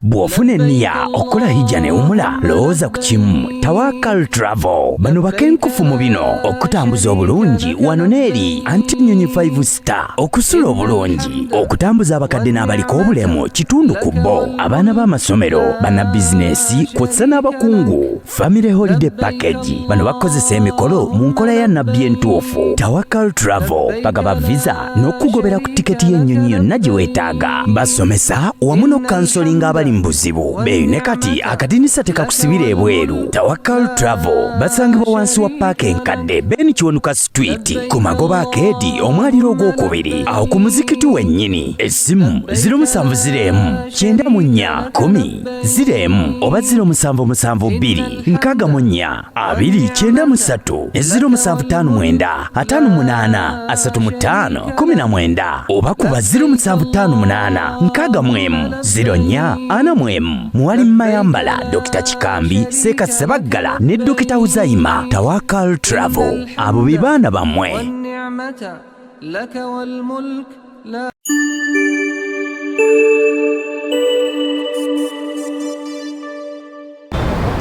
Bw'ofuna enniya okola hijja ne umula lowooza ku kimu Tawakkal Travel. Bano bakenkufu mu bino okutambuza obulungi wano n'eri Antinyonyi 5 star, okusula obulungi, okutambuza abakadde n'abaliko obulemu kitundu ku bo, abaana b'amasomero, bannabizinesi kw'ossa n'abakungu, family holiday package. Bano bakozesa emikolo mu nkola ya nabbi entuufu. Tawakkal Travel bagaba visa n'okugobera ku tiketi y'ennyonyi yonna gye weetaaga. Basomesa wamu n'okansolinga abali mu buzibu. Beeyune kati akadinisa tekakusibira ebweru. Tawakkal Travel basangibwa wansi wa paaka enkadde Ben Kiwanuka Street ku Magoba Arcade omwaliro ogwokubiri awo ku muzikiti wennyini. Essimu 0704 94 10 oba 0772 64 293 0759 58 35 19 oba kuba 0758 64 04 Muwali Mayambala, Dr. Chikambi, Seka Sebaggala ne Dr. Uzaima. Tawakkal Travel abo bibaana bamwe.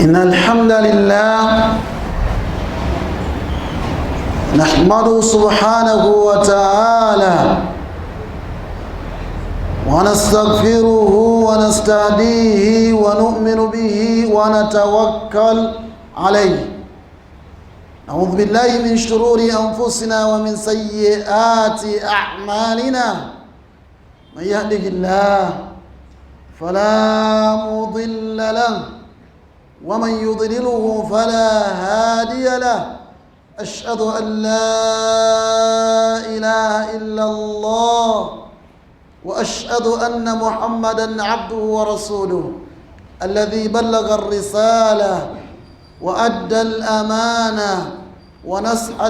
إن الحمد لله نحمده سبحانه وتعالى ونستغفره ونستهديه ونؤمن به ونتوكل عليه. نعوذ بالله من شرور أنفسنا ومن سيئات أعمالنا. من يهده الله فلا مضل له ومن يضلله فلا هادي له. أشهد أن لا إله إلا الله وأشهد أن محمدًا عبده ورسوله الذي بلغ الرسالة وأدى الأمانة ونصح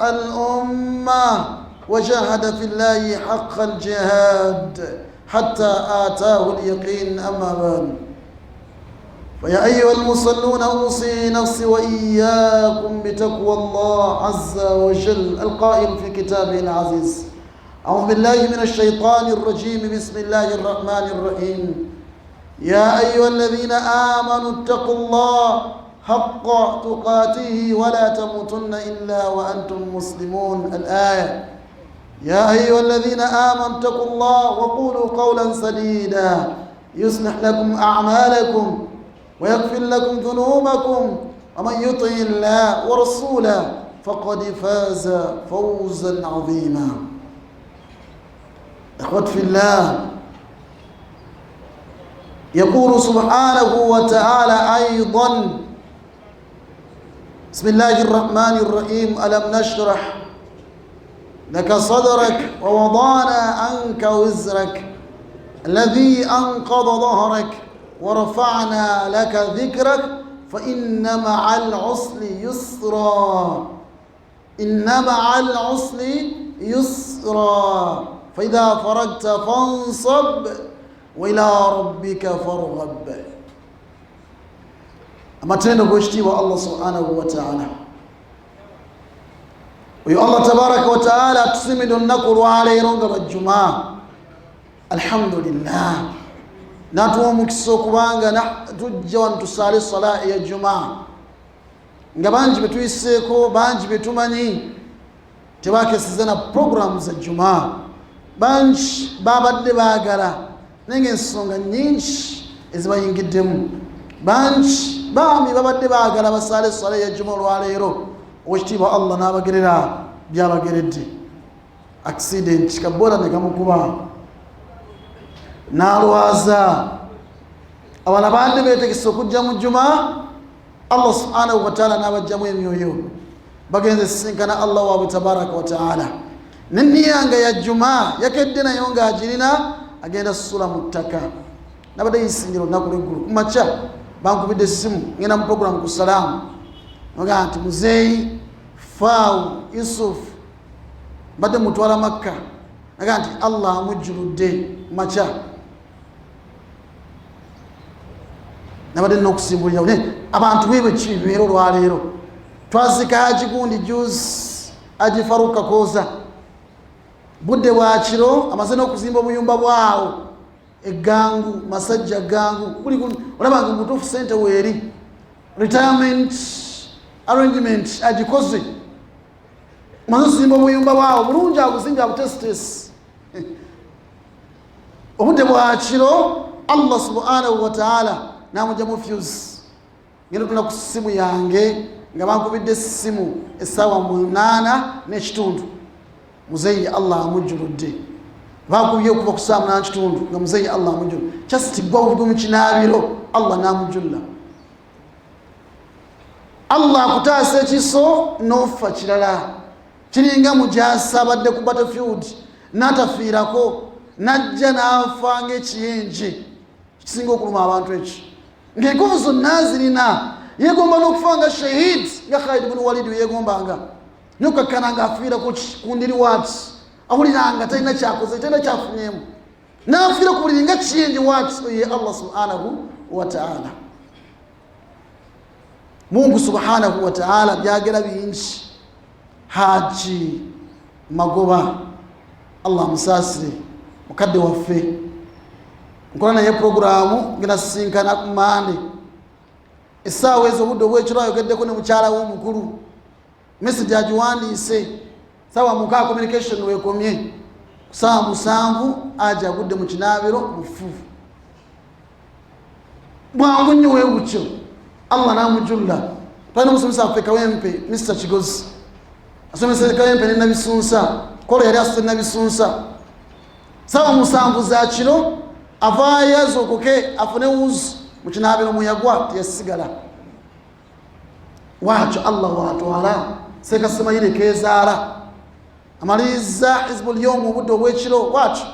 الأمة وجاهد في الله حق الجهاد حتى آتاه اليقين. أما بعد، فيا أيها المصلون أوصي نفسي وإياكم بتقوى الله عز وجل القائل في كتابه العزيز: أعوذ بالله من الشيطان الرجيم، بسم الله الرحمن الرحيم. يا أيها الذين آمنوا اتقوا الله حق تقاته ولا تموتن إلا وأنتم مسلمون. الآية. يا أيها الذين آمنوا اتقوا الله وقولوا قولا سديدا يصلح لكم أعمالكم ويغفر لكم ذنوبكم ومن يطع الله ورسوله فقد فاز فوزا عظيما. إخوة في الله، يقول سبحانه وتعالى أيضا: بسم الله الرحمن الرحيم. ألم نشرح لك صدرك ووضعنا عنك وزرك الذي أنقض ظهرك ورفعنا لك ذكرك فإن مع العسر يسرا. إن مع العسر يسرا فإذا فرغت فانصب وإلى ربك فارغب. أما تنبوشتي والله سبحانه وتعالى ويا الله تبارك وتعالى تسمد النقر عليه رنقب الجمعة. الحمد لله natuwa mukiso kubanga tujja wano tusaale sala ya jumaa nga bangi betuyiseeko, bangi betumanyi tebakesiza na program za jumaa, bangi babadde baagala naye ng'ensonga nyingi ezibayingiddemu, bangi baami babadde baagala basaale sala ya jumaa olwaleero. Owekitiibwa Allah n'abagerera byabageredde. Accident kabola ne kamukuba n'alwaza. Abana bandi beetegese okujja mu jumaa, Allah subhanahu wa ta'ala n'abajjamu emyoyo bagenze sisinkana Allah waabwe tabaraka wa ta'ala. Nenniya ya jumaa yakedde nayo ng'agirina agenda susula mu ttaka. Nabadde yisingira olunaku lw'eggulu kumakya bankubidde essimu ngenda mu programu ku salaamu noga nti muzeeyi Faawu Yusuf badde mutwala Makka naga nti Allah amujjuludde makya. Nabadde n'okusimbulira abantu bwe kibeera olwaleero. Twazika Haji Gundi juzi Haji Faruka Koza budde bwakiro amaze n'okuzimba obuyumba bwawo eggangu masajja gangu buli olabanga mutuufu sente weeri retirement arrangement agikoze amaze okuzimba obuyumba bwawo bulungi abuzimbye abutesitesi obudde bwakiro Allah subhanahu wa ta'ala namujja mu fuse ngenda tuna ku simu yange nga bankubidde simu essaawa 8:30 muzeyi Allah amujjuludde bakubye okuva ku ssaawa 8:30 nga muzeyi Allah amujjuludde kyasitigwa obugu mu kinaabiro Allah namujjulla Allah akutaasa ekiso n'ofa kirala kiringa mujaasi abadde ku battlefield n'atafiirako najja n'afa ng'ekiyinji kisinga okuluma abantu eki ng'enkovu zonna zirina yegomba n'okufa nga shahid nga Khalid ibn Walid yegombanga n'okukakkana ng'afiira ku ndiri waati awuliranga talina kyakoze talina kyafunyemu n'afiira ku buliri nga kiyinji waati ye Allah subhanahu wa ta'ala. Mungu subhanahu wa ta'ala byagera bingi. Haji Magoba Allah musaasire mukadde waffe nkola naye programu ngenda sinkana ku Mande essaawa ezo obudde obwekiro ayogeddeko ne mukyala w'omukulu message agiwandiise saawa 6 communication weekomye saawa 7 aja agudde mu kinaabiro mufuvu bwangu nnyo weewutyo Allah namujulla twalina omusomesa waffe Kawempe Mr. Kigozi asomesa Kawempe ne Nabisunsa kola yali asose Nabisunsa saawa 7 za kiro avaayo azookoke afune wuzu mu kinaabiro muyagwa teyasigala wakyo Allah watwala Seeka Semaire keezaala amaliza Hizbul Yawm obudde obwekiro wakyo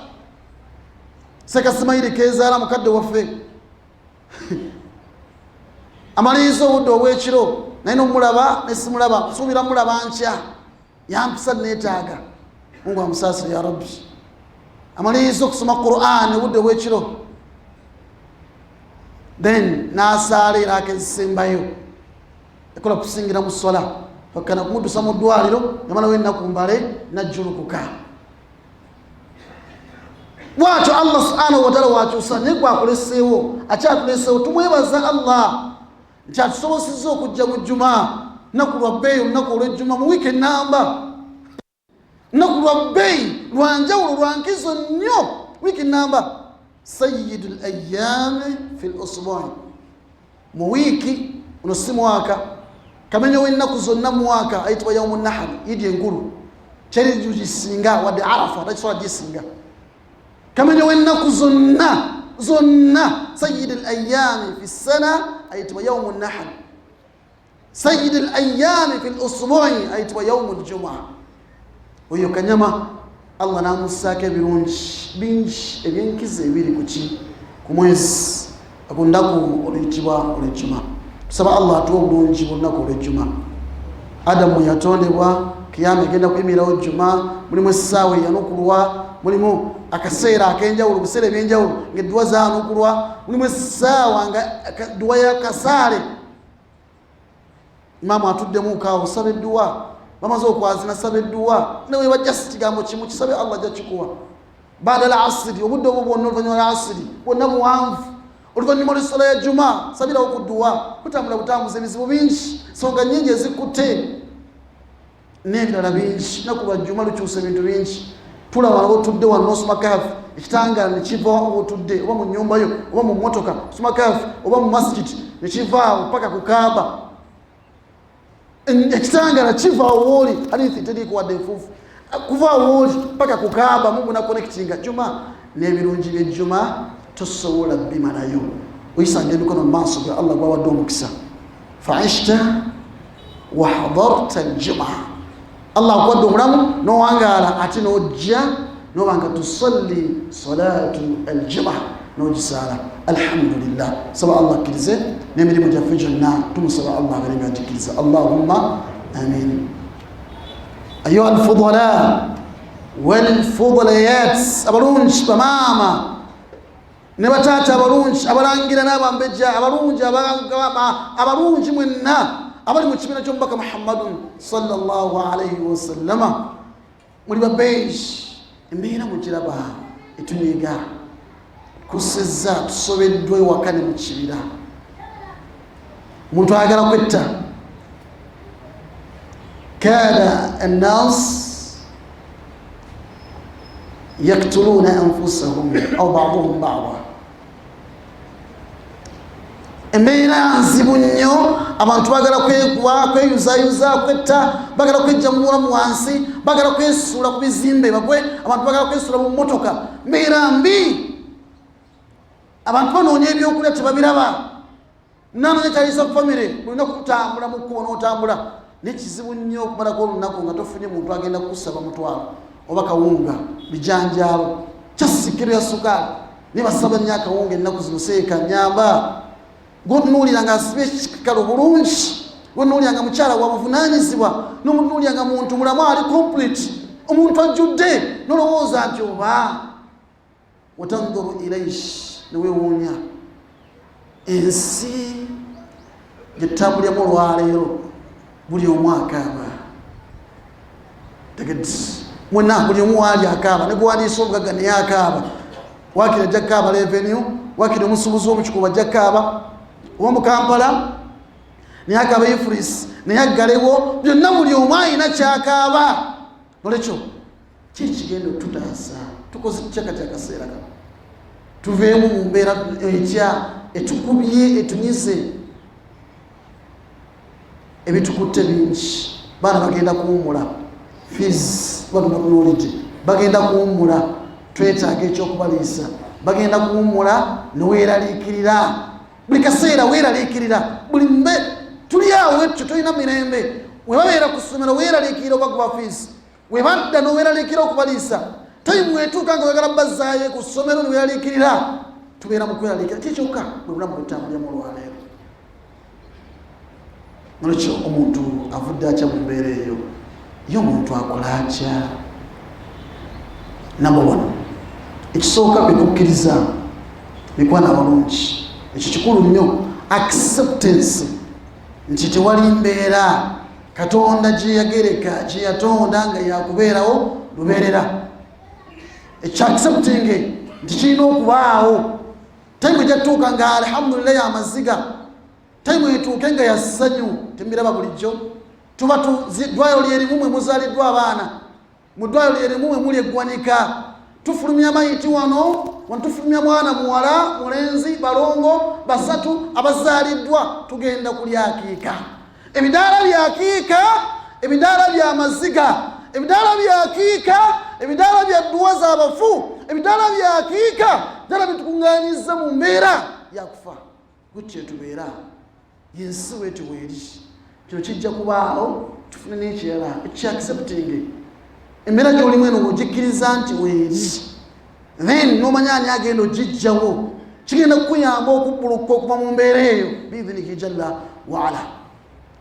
Seeka Semaire keezaala mukadde waffe amaliza obudde obwekiro naye nomulaba nesimulaba nsuubira mulaba nkya yampisa neetaaga Mungu amusaasire ya Rabbi amaliza okusoma Qur'an obudde obwekiro then naasaalira akezisembayo ekola kusingira mu sola fakana kumuddusa mu ddwaliro yamala wennaku mbale najjulukuka bwatyo Allah subhanahu wa ta'ala wakyusa naye gwakuleseewo akyatuleseewo tumwebaza Allah nti atusobosezza okujja mu Juma naku lwa bbeeyi olunaku olw'Ejjuma mu wiiki ennamba naku lwa bbeeyi lwa njawulo lwa nkizo nnyo wiiki nnamba sayyidul ayyaami fil usbu'i mu wiiki uno si mwaka kamenya w'ennaku zonna mu mwaka ayitibwa yawmun nahr idi enkulu kyeri gisinga wadde Arafa takisobola gisinga kamenya w'ennaku zonna sayyidul ayyaami fi ssana ayitibwa yawmun nahr sayyidul ayyaami fil usbu'i ayitibwa yawmul jumu'a oyo kanyama Allah namussaako ebirungi bingi ebyenkizo ebiri ku mwezi akundaku oluyitibwa olw'Ejjuma. Tusaba Allah atuwe obulungi bw'olunaku olw'Ejjuma. Adamu yatondebwa kiyama egenda kuyimirawo Juma mulimu essaawa eyanukulwa mulimu akaseera ak'enjawulo biseera eby'enjawulo ng'edduwa zaanukulwa mulimu essaawa nga dduwa ya kasaale imaamu atuddemu kaawo saba edduwa bamaze okwazina saba edduwa newe bajjasi kigambo kimu kisabe Allah ajja kikuwa baada al asiri obudde obwo bwonna oluvannyuma lwa asiri bwonna muwanvu oluvannyuma lw'essala ya Juma sabirawo ku dduwa kutambula butambuza ebizibu bingi nsonga nnyingi ezikutte n'ebirala bingi naku lwa Juma lukyusa ebintu bingi tulaba otudde wano n'osoma Kahfi ekitangaala ne kiva otudde oba mu nnyumba yo oba mu mmotoka osoma Kahfi oba mu masjid ne kivaawo paka ku Kaaba ekitangaala kiva wooli hadithi teriiko wadde enfuufu kuva wooli paka ku Kaaba Mungu na connectinga Juma n'ebirungi by'Ejjuma tosobola bimalayo oyisanga emikono mu maaso ga Allah gwawadde omukisa fa'ishta wa hadarta al-Juma Allah akwadde omulamu n'owangaala ate n'ojja n'obanga tusalli salatu al-Juma n'ogisaala alhamdulillah saba Allah akkirize n'emirimu gyaffe gyonna tumusaba Allah abeere agikkiriza Allahumma amin. Ayuha al-fudala wal-fudalayat abalungi bamaama ne bataata abalungi abalangira n'abambejja abalungi abalungi mwenna abali mu kibiina ky'omubaka Muhammadun sallallahu alayhi wa sallama muli babeeyi embeera mugiraba etunyiga kusizza tusobeddwa ewaka ne mu kibira omuntu ayagala kwetta kana annas yaktuluna anfusahum aw ba'duhum ba'da embeera nzibu nnyo abantu bagala kweyuzayuza kwetta bagala kwejja mu bulamu wansi bagala kwesuula ku bizimbe bagwe abantu bagala kwesuula mu mmotoka mbeera mbi abantu banoonya ebyokulya tebabiraba nanone kyalisa ku famire olina kutambula mu kkubo n'otambula nekizibu nnyo okumalako olunaku nga tofunye muntu agenda kukusaba mutwalo oba kawunga bijanjaalo kyasikiro ya sukaali nebasaba nnyo akawunga ennaku zino seeka nyamba gwotunuulira nga asibe ekikalo bulungi gwotunuulira nga mukyala wabuvunaanyizibwa nomutunuulira nga muntu mulamu ali complete omuntu ajjudde nolowooza nti oba watanduru ilaish neweewuunya ensi gyetambulyamu olwaleero buli omu akaaba tegeti mwena buli omu waali akaaba negwandiisa obugagga naye akaaba wakiri ajja kaaba revenue wakiri omusuubuzi w'omukikuba ajja kaaba owomukampala naye akaaba ifurisi naye aggalewo byonna buli omu alina kyakaaba nolekyo kikigenda otutaasa tukoze kyaka kyakaseera kano tuveemu mu mbeera ekya etukubye etunyize ebitukutte bingi baana bagenda kuwummula fees batunakunuulidde bagenda kuwummula twetaaga ekyokubaliisa bagenda kuwummula neweeraliikirira buli kaseera weeraliikirira buli mbe tuli awo etyo tolina mirembe webabeera ku ssomero weeraliikirira obakuba fees webadda noweeraliikirira okubaliisa tayimu etuuka nga oyagala bazzaayo ku ssomero neweeraliikirira tubeera mu kweraliikira kikyokka bwe bulamu bwetambulyamu olwaleero nolekyo omuntu avudde atya mu mbeera eyo ye omuntu akola atya number one ekisooka bikukkiriza bikwana abalungi ekyo kikulu nnyo acceptance nti tewali mbeera katonda gyeyagereka gyeyatonda nga yakubeerawo lubeerera ekyo accepting nti kirina okubaawo taimu ejatuuka nga alhamdulillahi amaziga taimu etuuke nga yassanyu tembiraba bulijjo tuba ddwaliro lyerimu mwe muzaaliddwa abaana mu ddwaliro lyerimu mwe muli eggwanika tufulumya mayiti wano tufulumya mwana muwala mulenzi balongo basatu abazaaliddwa tugenda kulyakiika ebidaala byakiika ebidaala byamaziga ebidaala byakiika ebidaala bya dduwa z'abafu ebidaala byakiika ddala bitukuŋŋaanyiza mu mbeera yakufa gutyo etubeera yensi wetu weeri kino kijja kubaawo tufune n'ekirala ekyaccepting embeera gy'olimu eno ng'ogikkiriza nti weeri then n'omanya ani agenda ogijjawo kigenda kukuyamba okubbuluka okuva mu mbeera eyo biidhinihi jalla waala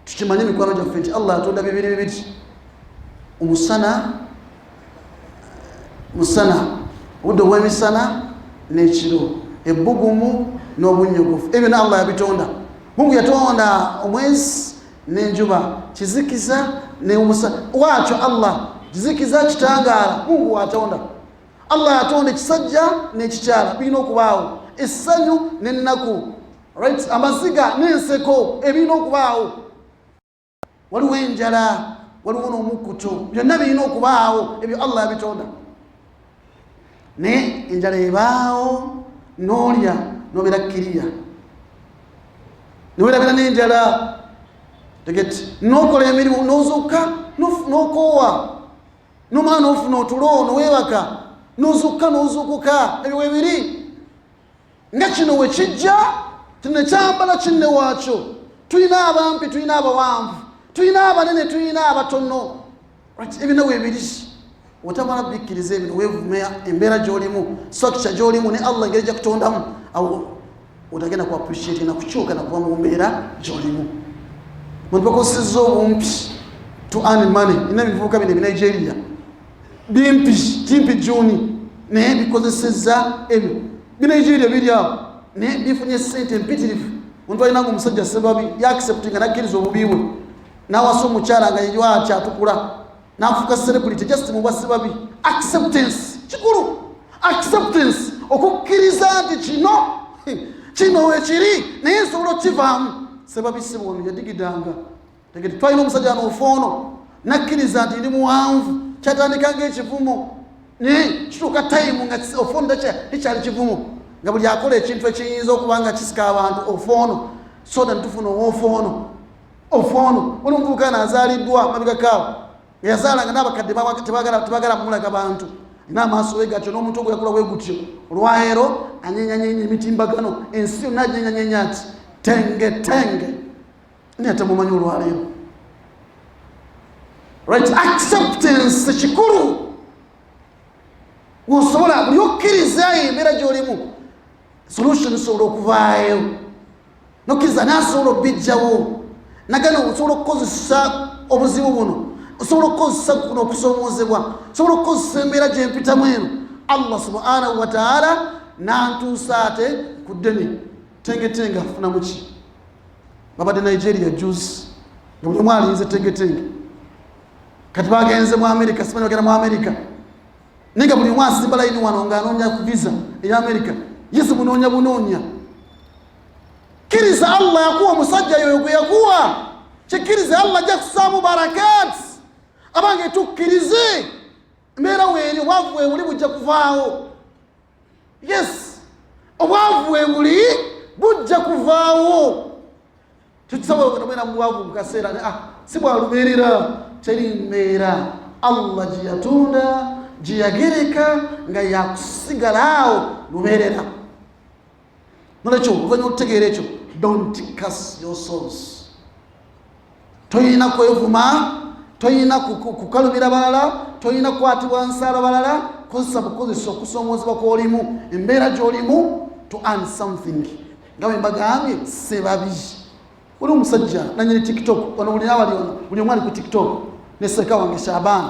tukimanye mikwano gyaffe nti allah atonda bibiri bibiri omusana obudde obw'emisana n'ekiro ebbugumu n'obunyogofu ebyo na allah yabitonda mungu yatonda omwezi n'enjuba kizikiza n'omusana wakyo allah kizikiza kitangaala mungu watonda allah yatonda ekisajja n'ekikyala birina okubaawo essanyu n'ennaku right amaziga n'enseko ebirina okubaawo waliwo enjala waliwo n'omukkuto byonna birina okubaawo ebyo allah yabitonda naye enjala ebaawo n'olya nobeera kkiriya noweerabira n'enjala tegeti n'okola emirimu n'ozukka n'okoowa n'omala n'ofuna otulo n'oweebaka n'ozukka n'ozukuka ebyo webiri nga kino we kijja tinekyambala kinne waakyo tulina abampi tulina abawanvu tulina abanene tulina abatono ebina webiri otamala bikkiriza ebino weevumya embeera gy'olimu structure gy'olimu ne allah engeri gyakutondamu awo otagenda ku appreciate na kukyuka nakuva mu mbeera gy'olimu bantu bakosezza obumpi to earn money ina bivubuka bino ebinigeria bimpi juni naye bikozesezza ebyo binigeria biri awo naye bifunye sente empitirivu omuntu alinanga omusajja sebabi yaacceptinga nakkiriza obubi bwe nawasa omukyala nga yeywa akyatukula nafuuka celebrity just mubwa sebabi acceptance kikulu. Acceptance, okukkiriza nti kino wekiri naye nsobola okivaamu. Sebabisi ono yadigidanga tegeti twalina omusajja n'ofoono nakkiriza nti ndi muwanvu kyatandika ng'ekivumo naye kituuka tayimu nga ofoono tekyali kivumo nga buli akola ekintu ekiyinza okuba nga kisika abantu ofoono soda ntufuna ofoono oli omuvubuka n'azaaliddwa mabega kaawo nga yazaalanga n'abakadde tebagala mulaga bantu n'amaaso we gatyo n'omuntu ogwo yakola bwe gutyo olwaleero anyenyanyenya emitimbagano ensi yonna anyenyanyenya ati tenge naye temumanyi olwaleero. Right, acceptance kikulu. Wosobola buli okkiriza embeera gy'olimu solution sobola okuvaayo nokkiriza n'asobola obbijjawo nagana osobola okukozesa obuzibu buno osobola okukozesa kuno okusomoozebwa osobola okukozesa embeera gyempitamu eno Allah subhanahu wa ta'ala n'antuusa ate ku ddene tengetenge afunamu ki babadde Nigeria juice nga buli omu alinze tengetenge kati bagenze mu America simanyi bagenda mu America ninga buli omu asimba layini wano ng'anoonya visa eya America yesi bunoonya kiriza Allah yakuwa omusajja yoyo gwe yakuwa kikiriza Allah ajja kusaamu barakat abange tukkirize mbeera weeri obwavu buli bujja kuvaawo. Yes, obwavu buli bujja kuvaawo. Tukisobola okubeera mu bwavu mu kaseera si bwalubeerera teri mbeera Allah gye yatunda gye yagereka nga yakusigalaawo lubeerera. Nolwekyo oluvannyuma okutegeera ekyo don't curse your souls. Toyina kwevuma, toyina kukalumira balala, toyina kukwatibwa nsaala balala, kozesa bukozesa okusomoozebwa kw'olimu embeera gy'olimu to earn something. Nga bwe mbagambye sebabi. Oli omusajja nanyini TikTok ono buli awali ono buli omu ali ku TikTok ne seka wange Shaban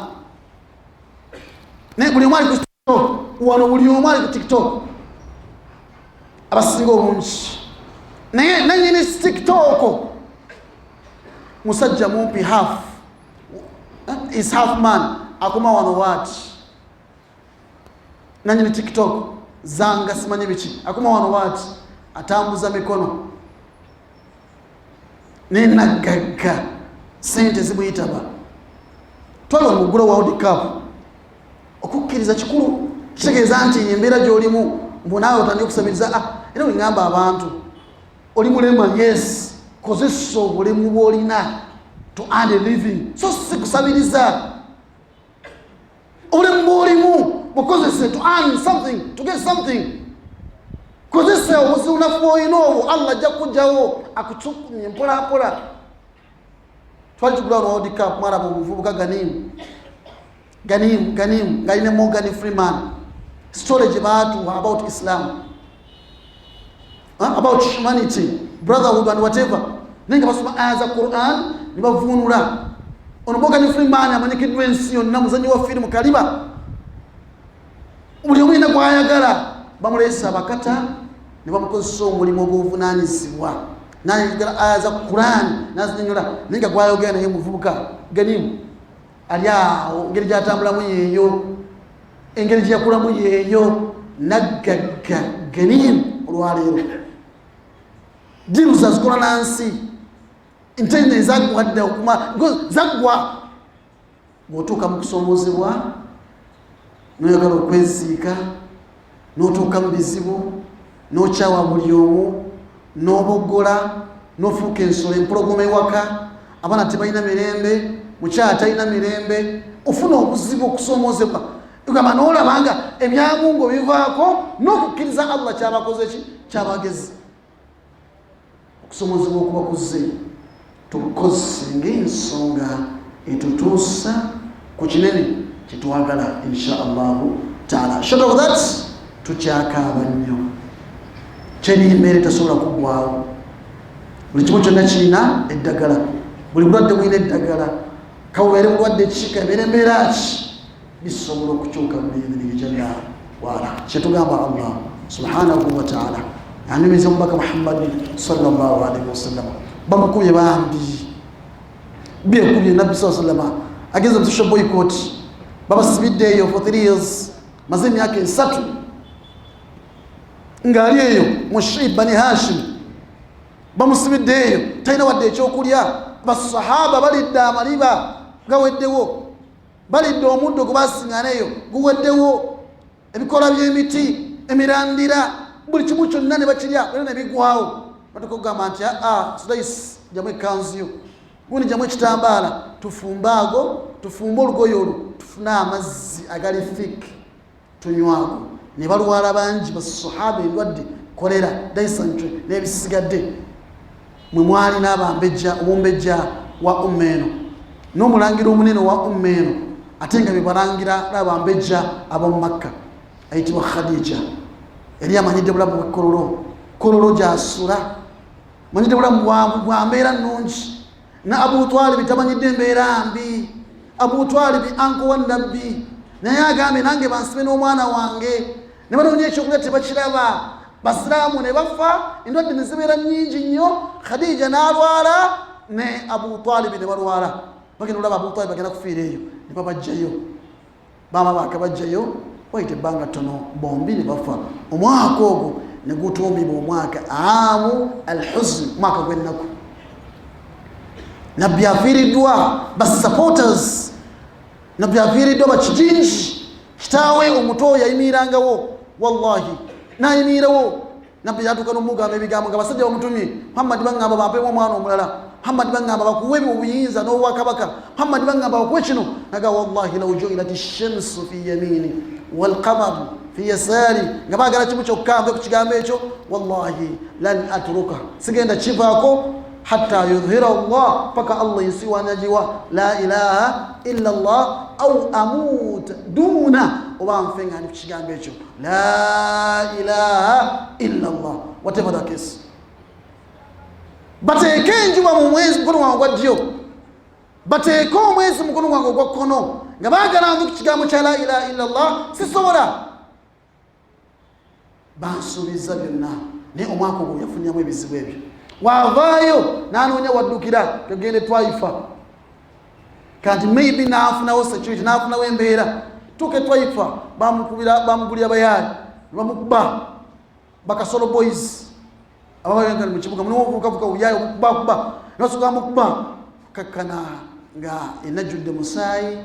ne buli omu ali ku TikTok wano buli omu ali ku TikTok abasinga obungi naye nanyini TikTok musajja mumpi half is half man akoma wano wati nanyini TikTok zanga simanyi biki akoma wano wati atambuza mikono nenagagga sente zimuyitaba twala mugula World Cup okukkiriza kikulu kitegeeza nti embeera gy'olimu mbonaawe otandika okusabiriza era wengamba abantu oli mulema yes kozesa obulemu bw'olina to earn a living so si kusabiriza obulemu bw'olimu bukozese to earn something to get something kozesa obuzibu nafu bw'olina obwo Allah ajja kujjawo akucukumye mpolampola. Twali tugula World Cup mwalaba omuvubuka Ganim ng'alina Morgan Freeman story gye baatuwa about Islam about humanity brotherhood and whatever nenga basoma aya za Quran ne bavuunula ono Morgan Freeman amanyikiddwa ensi yonna muzanyi wa firimu kaliba buli omu yina gw'ayagala bamuleesa abakata ne bamukozesa omulimu ogw'obuvunaanyizibwa n'ayogera aya za Quran n'azinyonnyola nenga gw'ayogera naye muvubuka Ganim ali awo engeri gy'atambulamu yeeyo engeri gye yakulamu yeeyo naggagga Ganim olwaleero diru zazikola nansi interne ezaggwa dda zaggwa bw'otuuka mu kusomoozebwa n'oyagala okweziika n'otuuka mu bizibu n'okyawa buli omu n'oboggola n'ofuuka ensolo empologoma ewaka abaana tebalina mirembe mukyala talina mirembe ofuna obuzibu okusomoozebwa egamba n'olabanga ebyamungu bivaako n'okukkiriza Allah kyabakoze ki kyabagezi okusomoozebwa okuba kuzze tukozese ng'ensonga etutuusa ku kinene kyetwagala insha Allahu taala. Short of that tukyakaaba nnyo kyeri embeera etasobola kuggwawo buli kimu kyonna kirina eddagala buli bulwadde bulina eddagala kaweere bulwadde ki kabeere embeera ki bisobola okukyuka mu biidhini jalla waala kyetugamba Allah subhanahu wa taala anyumiza omubaka Muhammad sallallahu alaihi wasallam bamukubye bambi byekubye nabbi sallallahu alaihi wasallam ageze mu social boycott babasibiddeeyo for 3 years maze emyaka 3 ngali eyo Mushib Bani Hashim bamusibiddeeyo talina wadde ekyokulya basahaba balidde amaliba gaweddewo balidde omuddo gwe basiŋŋaneeyo guweddewo ebikola by'emiti emirandira buli kimu kyonna ne bakirya era ne bigwawo batuka okugamba nti Sudais jamu ekanzu yo gundi jamu ekitambaala tufumbaago tufumbe olugoye olwo tufune amazzi agali fik tunywako ne balwala bangi basahaba endwadde kolera daisantre n'ebisigadde mwe mwali n'abambejja omumbejja wa Ummeeno n'omulangira omunene wa Ummeeno ate nga bebalangira n'abambejja ab'omu Makka ayitibwa Khadija yali amanyidde bulamu bwa kololo gy'asula manyidde bulamu bwa mbeera nnungi na Abu Talib tamanyidde embeera mbi Abu Talib anko wa Nabbi naye agambye nange bansibe n'omwana wange ne banoonya ekyokulya tebakiraba basiraamu ne bafa endwadde ne zibeera nnyingi nnyo Khadija n'alwala ne Abu Talib ne balwala bagenda olaba Abu Talib bagenda kufiira eyo ne babajjayo baama bakabajjayo wayita ebbanga ttono bombi ne bafa omwaka ogwo ne gutuumibwa omwaka amu al-huzn mwaka gw'ennaku nabbi afiiriddwa basupporters nabbi afiiriddwa bakijinji kitaawe omuto yayimirangawo wallahi nayimirawo nabbi yatuuka n'omugamba ebigambo nga basajja bamutumye Muhammad bangamba bampeemu omwana omulala Muhammad bangamba bakuwe obuyinza n'obwakabaka Muhammad bangamba bakuwe kino naga wallahi law ju'ilat ash-shamsu fi yamini wal qamaru fi yasari nga baagala kimu kyokka nve ku kigambo ekyo wallahi lan atruka sigenda kivaako hatta yudhhira Allah paka Allah yisiwa najiwa la ilaha illa Allah au amut duna oba mfenga ni kigambo ekyo la ilaha illa Allah whatever the case bateeke enjuba mu mwezi mukono gwange gwa ddyo bateeke omwezi mukono gwange gwa kkono nga baagala nve ku kigambo kya la ilaha illa Allah sisobola bansuubiza byonna naye omwaka ogwo yafunyamu ebizibu ebyo wavaayo nanoonya waddukira kagende Twaifa kanti maybe naafunawo security naafunawo embeera tuke Twaifa bamugulira bayaali bamukuba bakasolo boys ababayanga mu kibuga munovukavuka uyayo mukubakuba nasuka mukuba kakana nga enajudde musaayi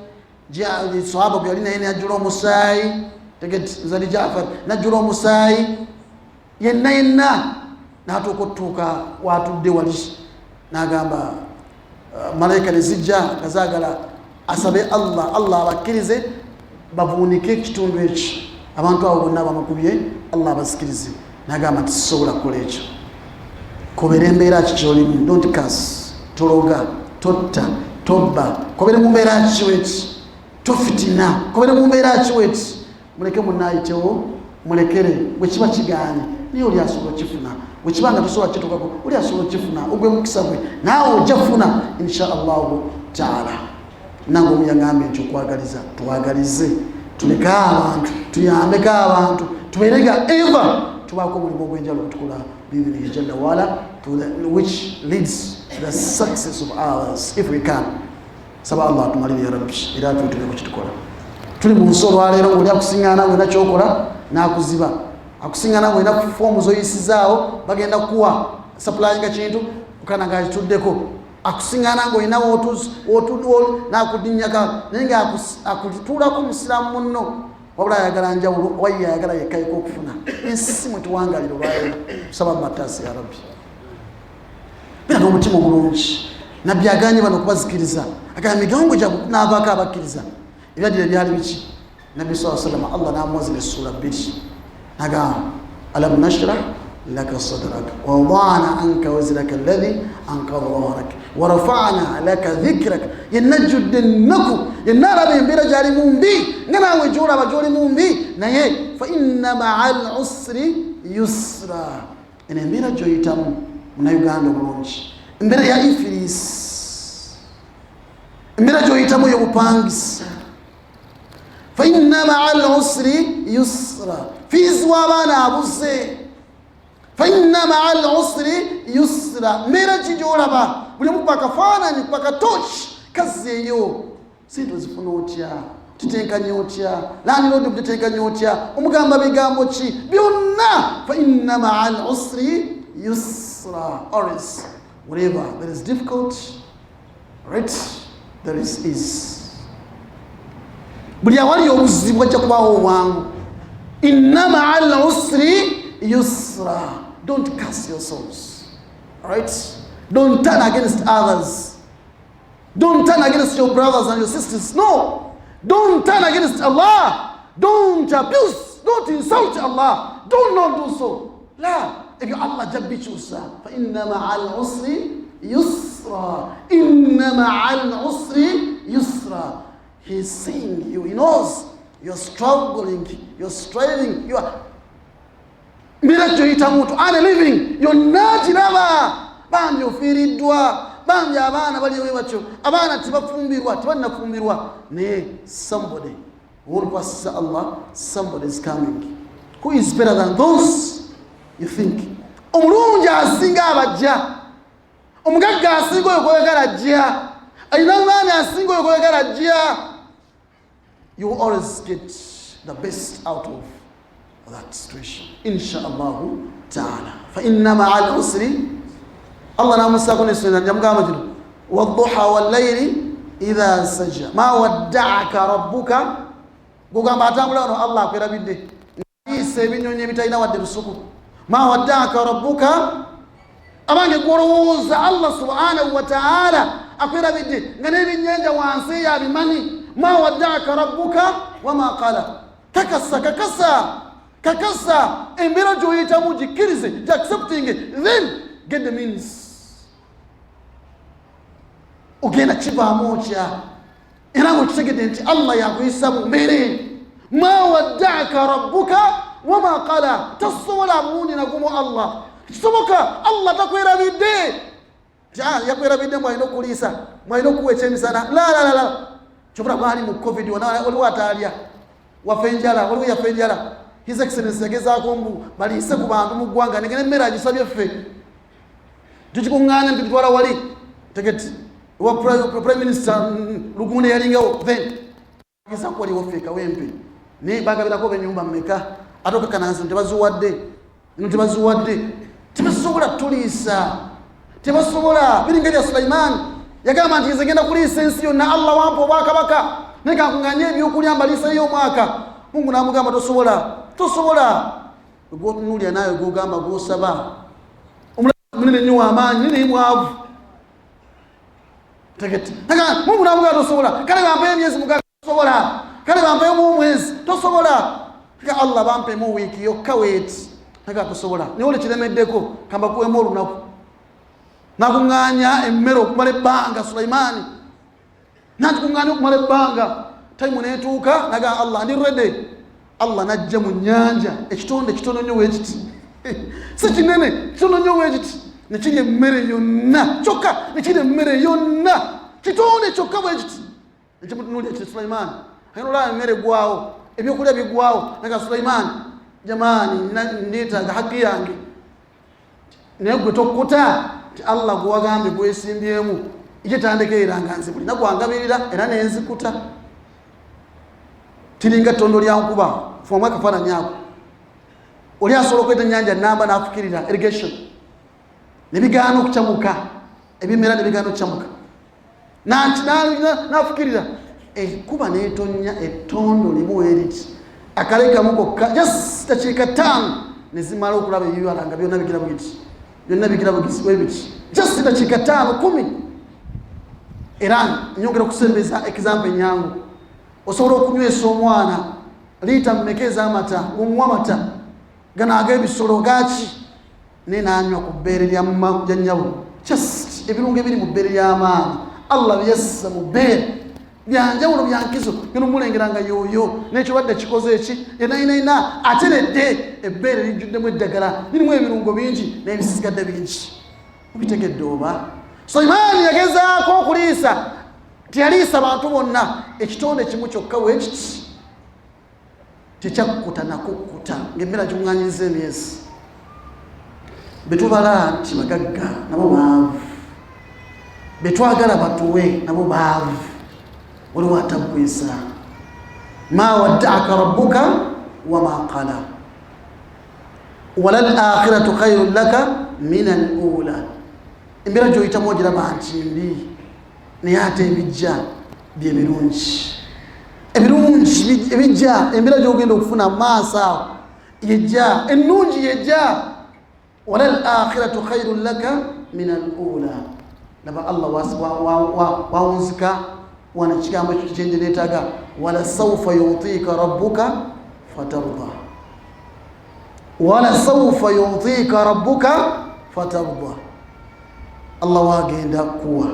jali sahaba bwe alina ene ajula omusaayi tegeti zali Jaafar najula omusaayi yenna natuuka watudde wali nagamba malaika nezijja kazagala asabe Allah abakkirize bavuunike ekitundu ekyo abantu abo bonna bamakubye Allah abasikirize nagamba tisobola kukola ekyo kobera embeera kikyolimu don't curse tologa totta tobba kobera mu mbeera kiweti tofitina kobera mu mbeera kiweti muleke munayitewo mulekere bwe kiba kigaanye niye oli asobola kifuna bwe kibanga tosobola kitukako oli asobola kifuna ogwe mukisa gwe naawe ojafuna insha Allahu taala nange omuyagambye nti okwagaliza twagalize tuleke abantu tuyambeko abantu tuberega eva tubaako omulimu ogw'enjalo okutukola biidhnihi jalla wala which leads to the success of ours if we can saba Allah tumalire ya rabbi era tutuke kukitukola tuli mu nsi olwaleero ng'oli akusiŋŋaana wena kyokola n'akuziba akusiŋŋaana wena foomu zoyisizaawo bagenda kuwa supplyinga kintu kukana nga kituddeko akusiŋŋaana ng'olinawo n'akudinnyaka naye nga akutuulako musiraamu munno wabula ayagala njawulo owaye ayagala yekkayiko okufuna ensi mwe tuwangalira olwaleero tusaba mataasi ya rabbi bira n'omutima omulungi nabbi aganye bano okubazikiriza agamba migongo gyabwe n'avaako abakkiriza ebyaddira byali biki nabbi sallallahu alayhi wa sallam Allah n'amuwazira essula 2 nagamba alam nashrah laka sadrak wa wada'na anka wazraka alladhi anqadha dhahrak wa rafa'na laka dhikrak yanajudde ennaku yenna alaba embeera gyali mu mbi nga naawe gy'olaba gy'oli mu mbi naye fa inna ma'al usri yusra eno embeera gy'oyitamu munauganda omulungi embeera ya ifirisi embeera gy'oyitamu ey'obupangisa fa inna ma'al usri yusra fiizi w'abaana abuze fa inna ma'al usri yusra mbeera ki gy'olaba buli omu kwakafaananyi kwakatoki kazzeeyo sinto zifuna otya titenkanye otya landlord titenkanye otya omugamba bigambo ki byonna fa inna ma'al usri yusra. Always whatever that is difficult, right, there is ease. Buli awali obuzibu ajja kubaawo obwangu. Inna ma'al usri yusra. Don't curse your souls, alright? Don't turn against others. Don't turn against your brothers and your sisters. No. Don't turn against Allah. Don't abuse. Don't insult Allah. Do not do so. La. If Allah jabbi chusa. فَإِنَّ مَعَ الْعُسْرِ يُسْرًا. إِنَّ مَعَ الْعُسْرِ يُسْرًا. He's seeing you. He knows you're struggling. You're striving. You are miracle itamutu. I'm living. You're not enough. Bam yofiridwa. Bam abana bali webacho. Abana tibafumbirwa. Tibanafumbirwa. Ne somebody. Who was Allah? Somebody is coming. Who is better than those you think? Omulungi asinga abajja. Omugagga asinga okwegala ajja. Ayinamaani asinga okwegala ajja. You will always get the best out of that situation. Inshallah ta'ala. Fa inna ma'al usri. Allah namusako ne sunna jamgama jino. Wadduha wal layli idha sajja. Ma wadda'aka rabbuka. Gugamba atambula ono Allah akwirabidde. Ise ebinyonyi bitalina wadde lusuku. Ma wadda'aka rabbuka. Abange gwolowooza Allah subhanahu wa ta'ala akwirabidde nga n'ebinnyanja wansi yabimanyi. Ma wadda'aka rabbuka wama qala. Kakasa embeera gy'oyitamu gikkirize, accepting it, then get the means. Ogenda kivaamu otya era ng'okitegedde nti Allah yakuyisa mu mbeera. Ma wadda'aka rabbuka wama qala. Tasobola buundi nagumu Allah. Kisoboka Allah takwerabidde. Yakwerabidde mwalina okuliisa, mwalina okuwa ekyemisana. La. Kyobula baali mu COVID waliwo ataalya wafe enjala, waliwo yafe enjala. His Excellency yagezaako mbu baliise ku bantu mu ggwanga negena emmere agisabye ffe. Tukikuŋŋaanya ntitwala wali tegeti wa Prime Minister Lugunda yalingawo then ageza ku waliwo ffe kawempe naye bagabirako b'ennyumba mmeka ate okakanansi tebazuwadde tebasobola tuliisa, tebasobola. Biringa bya Sulaiman yagamba nti nze ngenda kuliisa ensi yonna, Allah wampa obwakabaka naye kankuŋŋaanye ebyokulya mbaliisayo omwaka. Mungu namugamba tosobola. Gwotunuulya naawe gwogamba gwosaba omulamu munene nnyo w'amaanyi naye mwavu. Tegeti Mungu namugamba tosobola. Kale bampeyo emyezi mukaaga tosobola. Kale bampeyo mu mwezi tosobola. Allah bampemu wiiki yokka weeti tosobola. Naye ole kiremeddeko kambakuwemu olunaku. Nakuŋŋaanya emmere okumala ebbanga. Sulaimaani nakikuŋŋaanya okumala ebbanga. Time netuuka naga Allah ndi ready. Allah najja mu nnyanja ekitonde kitono nnyo weekiti. Si kinene kitono nnyo weekiti. Nekiri emmere yonna kyokka, nekiri emmere yonna kitonde kyokka weekiti. Nekimutunuulya kiti Sulaiman ayina olaba emmere gwawo, ebyokulya bigwawo. Naga Sulaiman jamaani ndeetaaga haki yange. Naye gwe tokkuta ti Allah gwe wagambye gwesimbyemu ekyetandekeera nga nze buli nagwangabirira era nenzikuta. Tiringa tondo lya nkuba fomwa kafaananyi ako. Oli asobola okweta ennyanja namba n'afukirira irrigation nebigaana okukyamuka, ebimera nebigaana okukyamuka n'afukirira. Enkuba neetonnya ettondo limu eriti akale kamu kokka just dakiika 5 nezimala okulaba ebiwala nga byonna bigira bwiti, byonna bigira bwiti just dakiika 5-10. Era nyongera okusembeza example nyangu. Osobola okunywesa omwana liita mmeka ez'amata, mumuwa amata gano ag'ebisolo gaaki naye n'anywa ku bbeere lya nnyabo. Just ebirungo ebiri mu bbeere ly'amaani Allah byassa mu bbeere byanjawulo byankizo. Gino mulengera nga yooyo n'ekirwadde kikoze eki yenayinayina ateredde ebbeere lijjuddemu eddagala lirimu ebirungo bingi n'ebisigadde bingi. Mubitegedde oba? Sulaimaani yagezaako okuliisa, tiyaliisa bantu bonna, ekitonde kimu kyokka weekiti tekyakkuta nakukkuta ng'emmere gimuŋŋaanyiriza emyezi. Betubala nti bagagga nabo baavu, betwagala batuwe nabo baavu. Waliwo atakwesa ma wadda'aka rabbuka wama qala walal akhiratu khayrun laka min al-ula. Embeera gy'oyitamu ogiraba nti mbi naye ate ebijja bye birungi. Ebirungi ebijja, embeera gy'ogenda okufuna maaso awo yejja, ennungi yejja. Walal akhiratu khayrun laka min al-ula. Laba Allah wawunzika wana kigambo kyendereetaga wala sawfa yutika rabbuka fatarda. Wala sawfa yutika rabbuka fatarda. Allah wagenda kuwa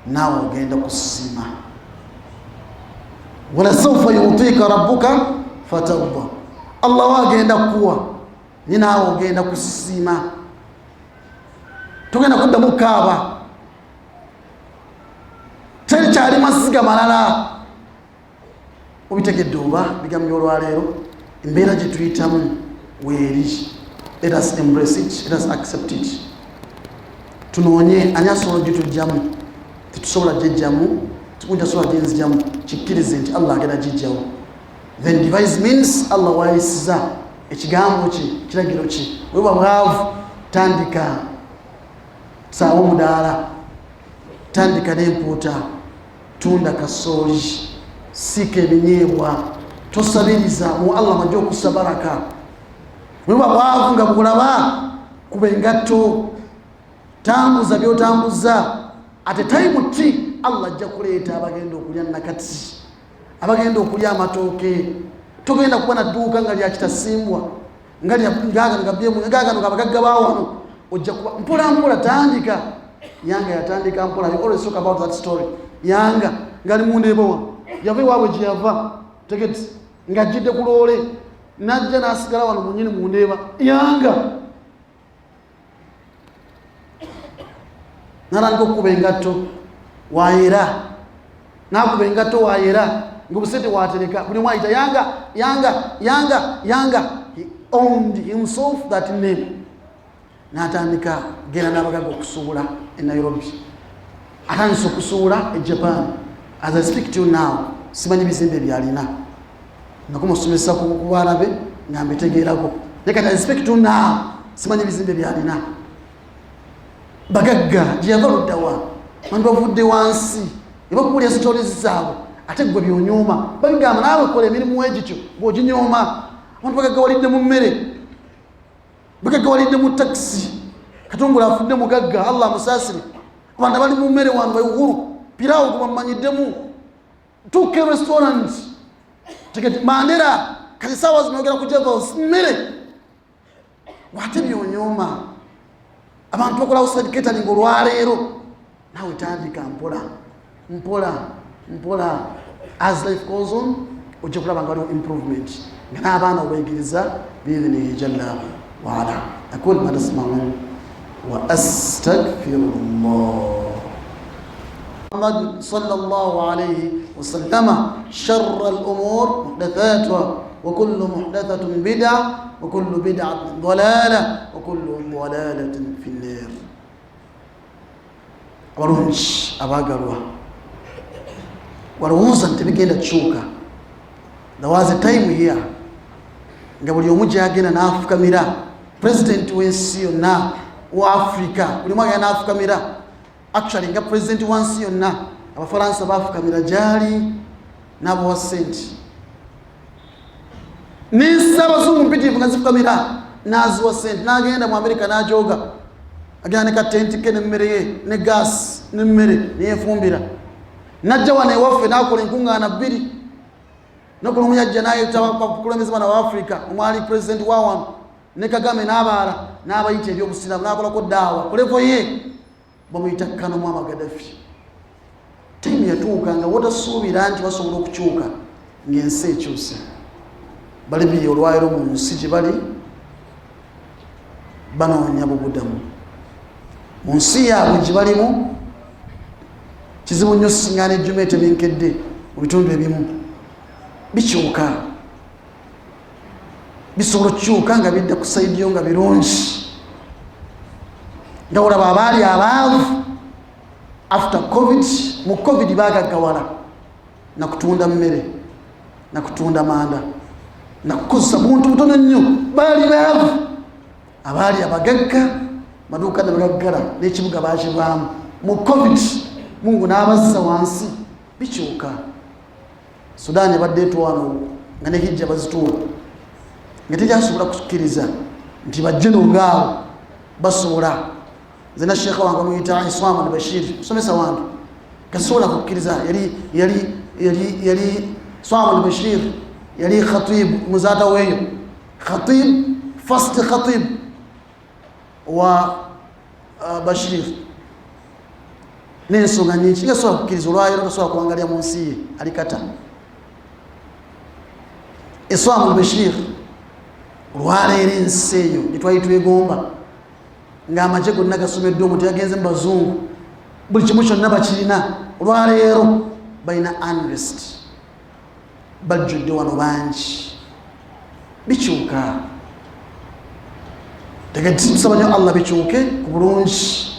nawe ogenda kusima. Wala sawfa yutika rabbuka fatarda. Allah wagenda kuwa ni nawe ogenda kusima. Tugenda kuddamu kaaba tekyali masiga malala. Obitegedde oba bigambo by'olwaleero embeera gye tuyitamu weeri. Let us embrace it, let us accept it. Tunoonye ani asobola gitujjamu. Tetusobola gyejjamu, tukunjasobola gyenzijjamu, kikkirize nti Allah agenda gijjawo. Then device means Allah wayisiza ekigambo kye, kiragiro kye. Weba bwavu tandika saawa omudaala, tandika n'empuuta, tunda kasooli, siika ebinyeebwa, tosabiriza mu Allah majja okussa baraka. Weba bwavu nga bukulaba kuba engatto, tambuza by'otambuza. Ate time ti Allah ajja kuleeta abagenda okulya nakati, abagenda okulya amatooke. Togenda kuba na dduuka nga lyakitasimbwa nga lyagano abagagga baawano. Ojja kuba mpola mpola tandika. Yanga yatandika mpola. You always talk about that story. Yanga ngali mundeebawa yava ewaabwe gye yava tegeti ng'ajjidde ku loole n'ajja n'asigala wano munyini mundeeba. Yanga n'atandika okukuba engatto waayera, n'akuba engatto waayera ng'obusente waatereka. Buli mwayita yanga yanga yanga yanga. He owned himself that name. N'atandika genda n'abagagga okusuula e Nairobi, atandise okusuula e Japan. As I speak to you now, simanyi bizimbe byalina, nakumusomesa ku Bwarabe nga mbitegeerako. Naye kati as I speak to you now, simanyi bizimbe byalina. Bagagga gye yava luddawa, bantu bavudde wansi ne bakuwulira stories zaabwe, ate gwe by'onyooma. Babigamba naawe kola emirimu w'egityo bw'oginyooma. Abantu bagagga walidde mu mmere, bagagga walidde mu takisi. Katongole afudde mugagga, Allah amusaasire. Abantu bali mu mmere wano bayuhuru piraawo gwe bamanyiddemu. Tuuka restaurant tegeti Mandera kati saawa zinogera ku Javels mmere. Wate by'onyooma. Abantu bakola outside catering olwaleero. Naawe tandika mpola mpola mpola. As life goes on ojja kulaba nga waliwo improvement nga n'abaana obayigiriza biidhinihi jalla wa ala. Aqulu ma tasma'un wa astaghfirullah. Muhammad sallallahu alayhi wa sallama sharra al-umur muhdathatuha wa kullu muhdathatin bid'ah wa kullu bid'atin dalalah wa kullu dalalatin fi an-nar. Abalungi abaagalwa, walowooza nti bigenda kukyuka. There was a time here nga buli omu gy'agenda n'afukamira president w'ensi yonna wa Africa, buli omu agenda n'afukamira. Actually nga president w'ensi yonna Abafaransa baafukamira gyali n'abawa ssente, n'ensi abazungu mpitirivu nga zifukamira n'aziwa ssente. N'agenda mu America n'ajoga, agenda ne katenti ke n'emmere ye ne gaasi n'emmere neyefumbira. N'ajja wano ewaffe n'akola enkuŋŋaana bbiri. N'okulumu yajja n'ayita abakulembeze bano wa Africa, omwali president wa wano ne Kagame n'abaala n'abayita ebyobusiraamu n'akolako daawa ku levo ye, bamuyita Kano Muammar Gaddafi. Time yatuuka nga wotasuubira nti basobola okukyuka ng'ensi ekyuse. Bali biri olwaleero mu nsi gye bali banoonya bubudamu. Mu nsi yaabwe gye balimu kizibu nnyo singa n'ejjuma etebinkedde mu bitundu ebimu. Bikyuka, bisobola okukyuka nga bidda ku sayidi yo nga birungi. Nga olaba abaali abaavu after COVID, mu COVID baagaggawala na kutunda mmere, nakutunda manda nakukozesa muntu mutono nnyo baali baavu abaali abagagga maduuka ne bagaggala n'ekibuga baakivaamu mu covid Mungu n'abazza wansi bikyuka Sudan ebadde etwano nga ne hijja bazituula nga tejasobola kukkiriza nti bajjeno ngaawo basobola zena sheekha wange muyita Iswam al-Bashir somesa wange kasobola kukkiriza yali Iswam al-Bashir yali khatib muzata weyo khatib first khatib wa Bashir n'ensonga nyingi yasobola kukkiriza olwayiro tasobola kuwangalira mu nsi ye alikata Iswam al-Bashir olwaleero ensi eyo gyetwali twegomba ng'amagye gonna gasomeddwe omuntu yagenze mu bazungu buli kimu kyonna bakirina olwaleero balina unrest bajjudde wano bangi bikyuka tegetusaba nnyo Allah bikyuke ku bulungi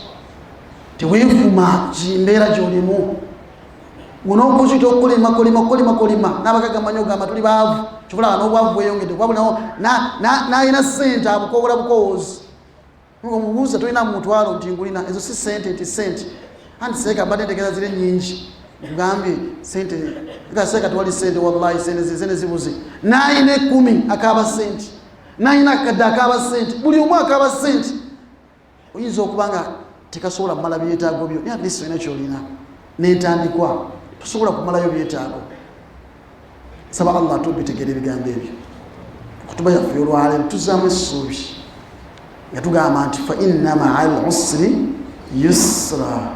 teweevuma kimbeera gy'olimu gunookuzita okulima n'abagaga manyi ogamba tuli baavu kibulaba n'obwavu bweyongedde wabulawo n'alina ssente abukoobola bukoozi omubuuza tolina mutwalo nti ngulina ezo si ssente nti ssente anti seeka mbadde ntegeeza ziri nnyingi nkugambye ssente seeka tewali ssente wallahi ssente zibuze n'ayina 10 akaaba ssente n'ayina akadde akaaba ssente buli omu akaaba ssente oyinza okuba nga tekasobola kumala byetaago byo naye atleast olina kyolina n'entandikwa tosobola kumalayo byetaago saba Allah atubitegere ebigambo ebyo kutuba yaffe olwaleero tuzaamu essuubi nga tugamba nti fa inna ma'al usri yusra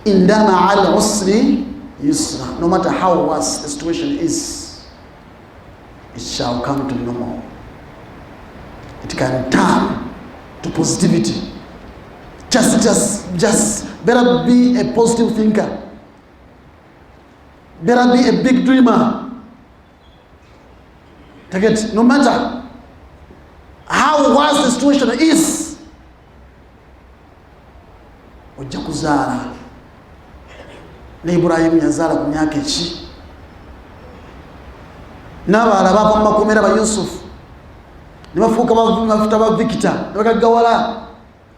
inna ma'al usri yusra no matter how worse the situation is it shall come to normal it can turn to positivity just better be a positive thinker better be a big dreamer take it no matter how worse the situation is ojja kuzaala ne Ibrahim yazaala ku myaka eki n'abaala bava mu makomera ba Yusufu ne bafuuka bafuta ba Victor ne bagaggawala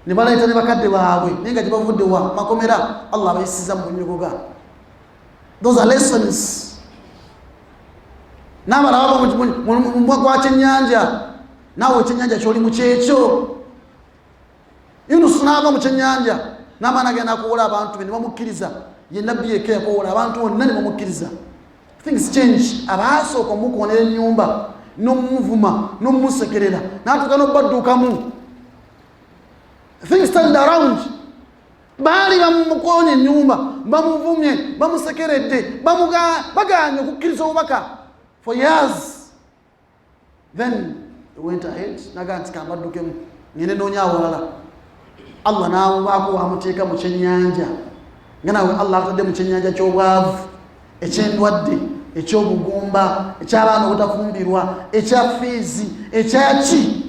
ne baleeta ne bakadde baabwe naye nga gyebavudde wa makomera Allah abayisiza mu nyogoga those are lessons n'abaala bava mu gwa kyennyanja naawe ekyennyanja kyoli mu kyekyo Yunus n'ava mu kyennyanja n'amaana agenda kuwola abantu be ne bamukkiriza ye nabbi yekka yakowola abantu bonna ne bamukkiriza things change abaasooka omukuwonera ennyumba n'omuvuma n'omumusekerera n'atuuka n'obbadduukamu things turned around baali bamukonya ennyumba bamuvumye bamusekeredde baganye okukkiriza obubaka for years then went ahead naga nti kambaddukemu ngende noonya awalala Allah n'amubaako wamuteeka mu kyennyanja nga nawe Allah atadde mu kyennyanja ky'obwavu eky'endwadde eky'obugumba eky'abaana obutafumbirwa ekyafiizi ekyaki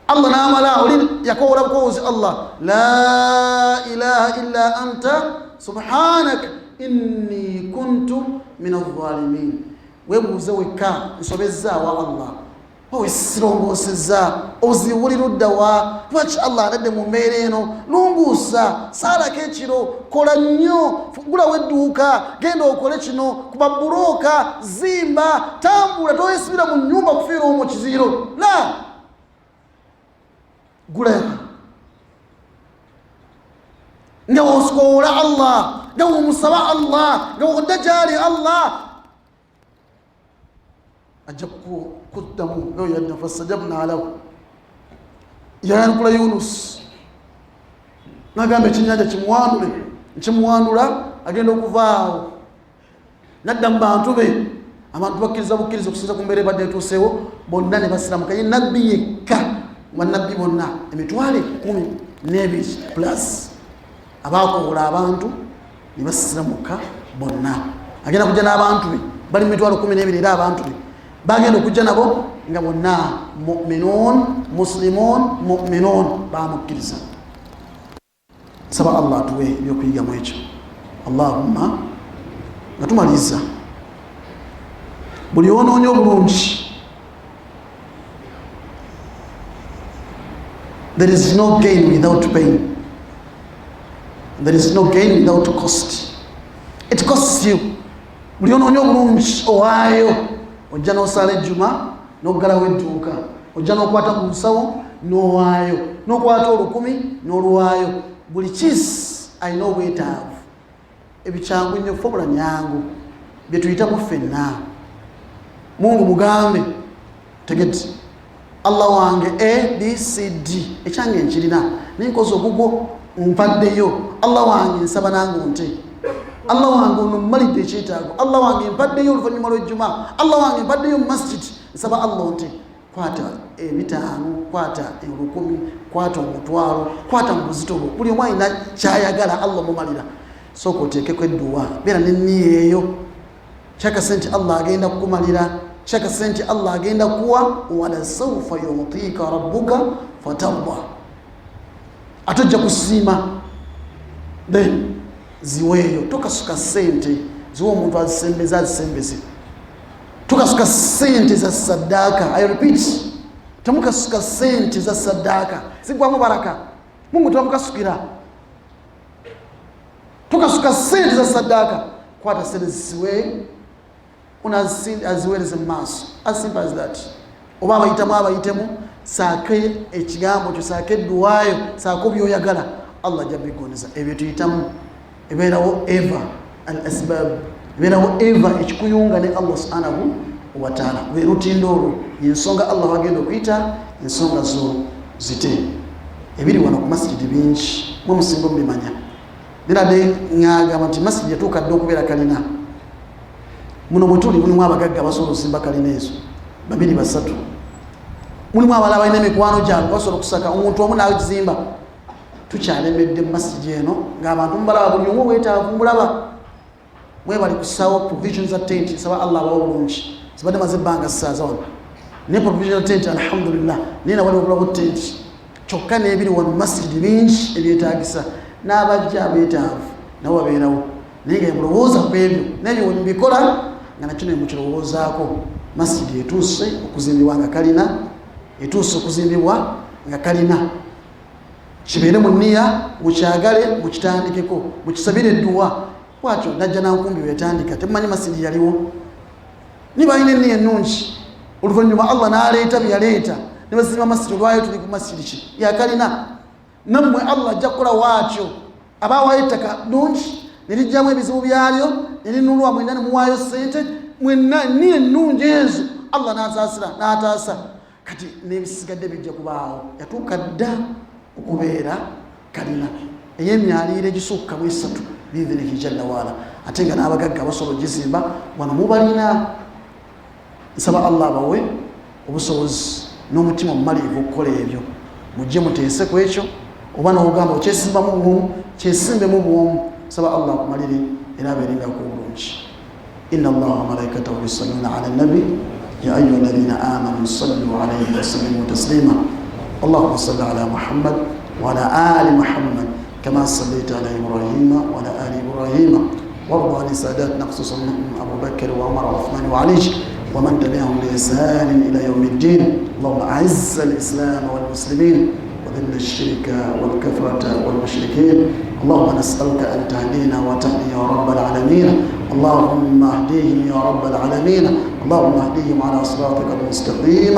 Allah n'amala oli yakowola bukowoozi Allah la ilaha illa anta subhanak inni kuntu min adh-dhalimin webuuze wekka nsobezzaawa Allah owe sirongosezza oziwulirudda wa lwaki Allah anadde mu mbeera eno lunguusa saalako ekiro kola nnyo gulawo edduuka genda okole kino kuba bulooka zimba tambula toyesibira mu nnyumba kufiira omwo kiziro la guleka nga wosikoola Allah nga womusaba Allah nga wodda gyali Allah ajja kuddamu nga yadda fastajabna lahu yayanukula Yunus nagamba ekyennyanja kimuwandule nkimuwandula agenda okuvaawo nadda mu bantu be abantu bakkiriza bukkiriza okusinza ku mbeera ebadde etuuseewo bonna ne basiramuka ye nabbi yekka bannabbi bonna emitwalo 12 plus abaakowola abantu ne basiramuka bonna agenda kujja n'abantu be bali mu mitwalo 12 era abantu be bagenda okujja nabo nga bonna mu'minun muslimun mu'minun bamukkiriza saba Allah tuwe ebyokuyigamu ekyo Allahumma Natumaliza buli onoonya obulungi, there is no gain without pain. There is no gain without cost. It costs you. Buli onoonya obulungi owaayo, ojja n'osala ejjuma n'oggalawo edduuka, ojja n'okwata ku nsawo n'owaayo, n'okwata olukumi n'oluwaayo. Buli kiisi alina obwetaavu. Ebikyangu nnyo, fomula nyangu bye tuyitamu ffenna. Mungu mugambe tegeti Allah wange ABCD ekyange nkirina ninkoze ogugwo mpaddeyo. Allah wange nsaba nange nte. Allah wange ono mmalidde ekyetaago. Allah wange mpaddeyo oluvannyuma lw'ejjuma. Allah wange mpaddeyo mu masjid nsaba Allah nte. Kwata ebitaano, kwata olukumi, kwata omutwalo, kwata mu buzito bwo. Buli omu alina kyayagala Allah mumalira. Sooka oteekeko edduwa, beera n'enniya eyo. Kyakase nti Allah agenda kukumalira, kyakase nti Allah agenda kuwa. Wala sawfa yutika rabbuka fatarda. Atojja kusiima, then ziweeyo. Tokasuka ssente ziwa omuntu azisembeze azisembeze. Tokasuka ssente za saddaaka. I repeat, temukasuka ssente za saddaaka, zigwamu baraka. Mungu tebamukasukira. Tokasuka ssente za saddaaka, kwata ssente zisiweeyo aziweereze mu maaso. As simple as that. Oba abayitamu abayitemu, saake ekigambo kyo, saake edduwaayo, saako byoyagala, Allah ajja bigondeza. Ebyo tuyitamu ebeerawo eva al asbab, ebeerawo eva ekikuyunga ne Allah subhanahu wa ta'ala. Bwe lutindo olwo ensonga Allah wagenda okuyita ensonga zo zite. Ebiri wano ku masjidi bingi, mwe musinga mubimanya. Nirade ngagamba nti masjidi yatuukadde okubeera kalina. Muno bwe tuli mulimu abagagga basobola osimba kalina ezo 2 3. Mulimu abalala balina emikwano gyabwe basobola okusaka omuntu omu n'agizimba. Tukyalemedde mu masjidi eno ng'abantu mubalaba, buli omu bwetaavu mulaba. Mwe bali kusawo provisions za tent, nsaba Allah abawo bulungi. Zibadde maze ebbanga ssaaza wano ne provision tent, alhamdulillah nina wali obulawo tent. Kyokka n'ebiri wano mu masjidi bingi ebyetaagisa. N'abajja abeetaavu nabo babeerawo, naye nga mulowooza ku ebyo n'ebyo we mbikola nga nakyo ne mukirowoozaako. Masjidi etuuse okuzimbibwa nga kalina, etuuse okuzimbibwa nga kalina. Kibeere mu nniya, mukyagale, mukitandikeko, mukisabire edduwa. Bwatyo najja nankumbi wetandika, temumanyi masjidi yaliwo. Niba alina enniya ennungi, oluvannyuma Allah n'aleeta bye yaleeta, ne bazimba masjidi. Olwayo tuli ku masjidi ki ya kalina. Nammwe Allah ajja kukola waakyo. Abaawayo ettaka nnungi ne lijjamu ebizibu byalyo, ne linunulwa mwenna ne muwaayo ssente, mwenna nniya ennungi ezo Allah n'asaasira n'ataasa. Kati n'ebisigadde bijja kubaawo. Yatuuka dda okubeera kalina ey'emyaliiro egisukka mu 3 biidhinihi jalla waala. Ate nga n'abagagga basobola ogizimba wano mubalina. Nsaba Allah abawe obusobozi n'omutima omumaliivu okukola ebyo. Mujje muteese ku ekyo, oba n'ogamba okyesimbamu buwomu, kyesimbemu buwomu. Nsaba Allah akumalire era abeerengako obulungi. Inna Allaha wa malaikatahu yusalluna ala nabi ya ayyuha alladhina amanu sallu alayhi wa sallimu taslima. Allahumma salli ala Muhammad wa ala ali Muhammad kama sallaita ala Ibrahima wa ala ali Ibrahima warda an sadatna khususan Abu Bakr wa Umar wa Uthman wa Ali ومن تبعهم بإحسان إلى يوم الدين. اللهم أعز الإسلام والمسلمين وذل الشرك والكفرة والمشركين. اللهم نسألك أن تهدينا وتهدي يا رب العالمين. اللهم اهديهم يا رب العالمين. اللهم اهديهم على صراطك المستقيم.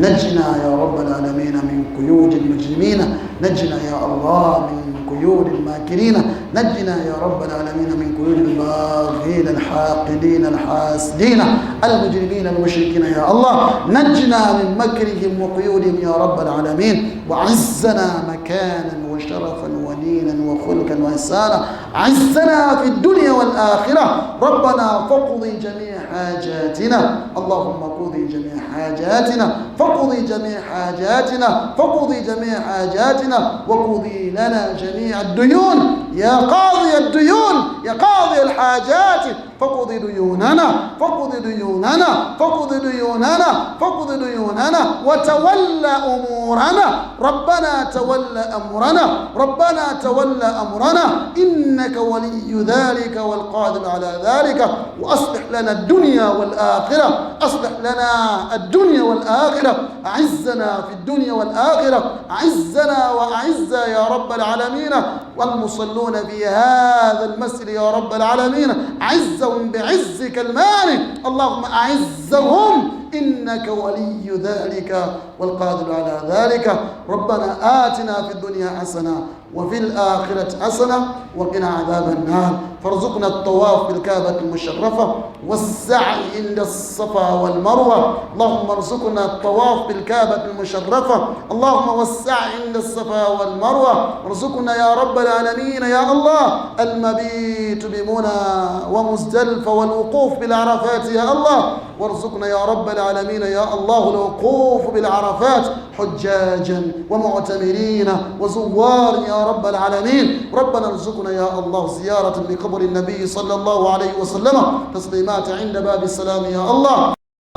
نجنا يا رب العالمين من قيود المجرمين. نجنا يا الله من قيود الماكرين. نجنا يا رب العالمين من قيود الباغين الحاقدين الحاسدين المجرمين المشركين يا الله. نجنا من مكرهم وقيودهم يا رب العالمين. وعزنا مكانا وشرفا ودينا وخلقا وإحسانا. عزنا في الدنيا والآخرة. ربنا فاقضي جميع حاجاتنا. اللهم قضي جميع حاجاتنا. فاقضي جميع حاجاتنا. فاقضي جميع حاجاتنا. وقضي لنا جميع الديون يا قاضي الديون يا قاضي الحاجات. فاقضي ديوننا. فاقضي ديوننا. فاقضي ديوننا. فاقضي ديوننا وتولى أمورنا. ربنا تولى أمرنا. ربنا تولى أمرنا. إنك إنك ولي ذلك والقادر على ذلك. وأصلح لنا الدنيا والآخرة، أصلح لنا الدنيا والآخرة، أعزنا في الدنيا والآخرة، أعزنا وأعز يا رب العالمين. والمصلون في هذا المسجد يا رب العالمين أعزهم بعزك المانع، اللهم أعزهم إنك ولي ذلك والقادر على ذلك. ربنا آتنا في الدنيا حسنة وفي الآخرة حسنة وقنا عذاب النار. فارزقنا الطواف بالكعبة المشرفة والسعي عند الصفا والمروة. اللهم ارزقنا الطواف بالكعبة المشرفة، اللهم والسعي عند الصفا والمروة. ارزقنا يا رب العالمين يا الله المبيت بمنى ومزدلفة والوقوف بالعرفات يا الله. وارزقنا يا رب العالمين يا الله الوقوف بالعرفات حجاجا ومعتمرين وزوار يا رب العالمين. ربنا ارزقنا يا الله زيارة لقبر النبي صلى الله عليه وسلم، تسليمات عند باب السلام يا الله.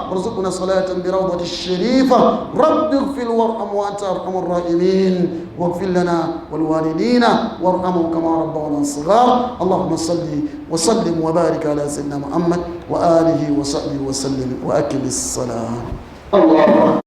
وارزقنا صلاة بروضة الشريفة. رب اغفر وارحم وأنت أرحم الراحمين، واغفر لنا والوالدين وارحمهم كما ربونا صغار. اللهم صل وسلم وبارك على سيدنا محمد وآله وصحبه وسلم وأكل الصلاة. الله